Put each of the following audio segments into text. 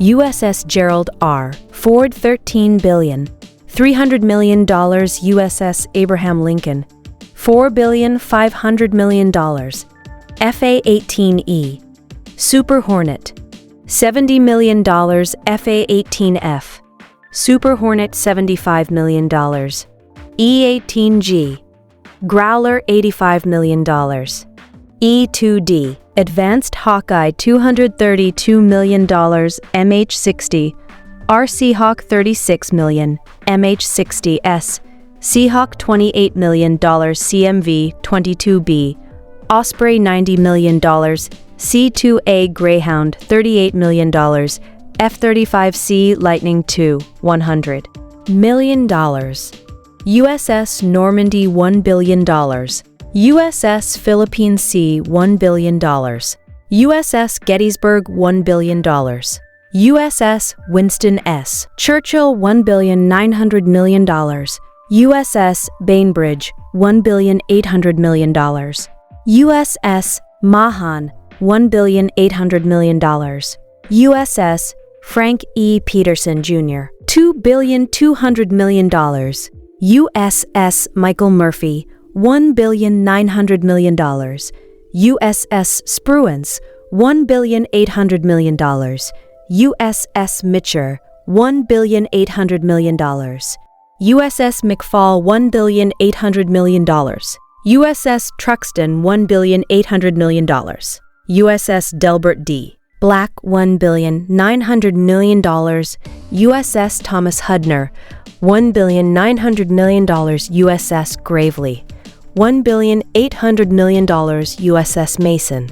USS Gerald R. Ford $13 billion. $300 million USS Abraham Lincoln. $4,500 million. FA-18E. Super Hornet. $70 million FA-18F. Super Hornet $75 million. E-18G. Growler $85 million. E-2D. Advanced Hawkeye $232 million MH-60. R-Seahawk $36 million MH-60S. Seahawk $28 million CMV-22B. Osprey $90 million. C-2A Greyhound $38 million. F-35C Lightning II $100 million. USS Normandy $1 billion. USS Philippine Sea $1 billion. USS Gettysburg $1 billion. USS Winston S. Churchill $1,900 million. USS Bainbridge $1,800 million. USS Mahan $1,800 million. USS Frank E. Peterson Jr. $2,200 million. USS Michael Murphy $1,900 million. USS Spruance $1,800 million. USS Mitcher $1,800 million. USS McFall $1,800 million. USS Truxtun $1,800 million. USS Delbert D. Black $1,900 million. USS Thomas Hudner $1,900 million. USS Gravely $1,800 million. USS Mason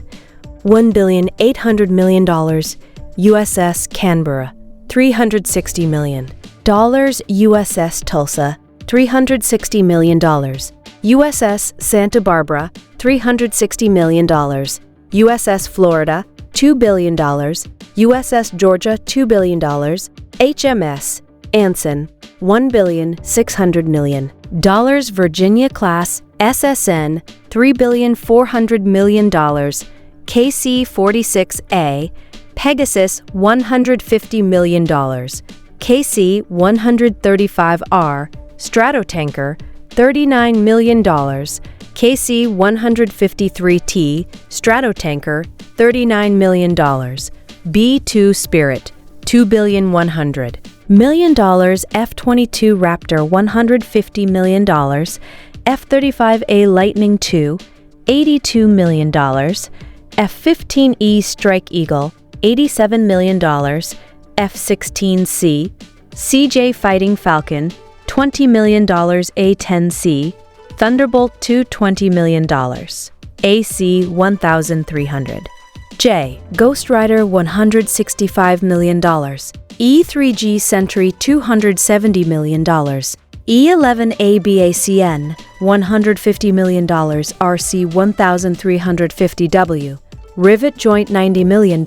$1,800 million. USS Canberra $360 million. USS Tulsa $360 million. USS Santa Barbara $360 million. USS Florida $2 billion. USS Georgia $2 billion. HMS Anson $1,600 million. Virginia class SSN $3,400 million. KC-46A Pegasus $150 million. KC-135R Stratotanker $39 million. KC-153T Stratotanker $39 million. B-2 Spirit $2,100 million. F-22 Raptor $150 million. F-35A Lightning II $82 million. F-15E Strike Eagle $87 million. F-16C CJ Fighting Falcon $20 million. A-10C Thunderbolt II $20 million. AC 1,300. J. Ghost Rider $165 million. E-3G Sentry $270 million. E-11A BACN $150 million. RC 1350W. Rivet Joint $90 million.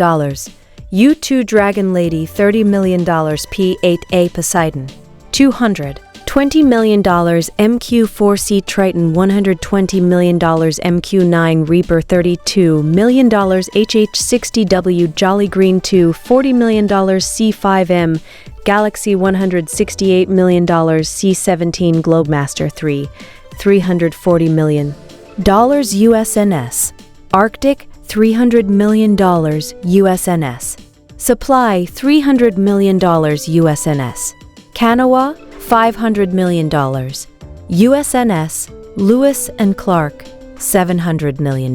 U-2 Dragon Lady $30 million. P-8A Poseidon $220 million. MQ-4C Triton $120 million. MQ-9 Reaper $32 million. HH-60W Jolly Green II $40 million. C-5M Galaxy $168 million. C-17 Globemaster III $340 million. USNS Arctic $300 million. USNS Supply $300 million. USNS Kanawha $500 million. USNS Lewis and Clark $700 million.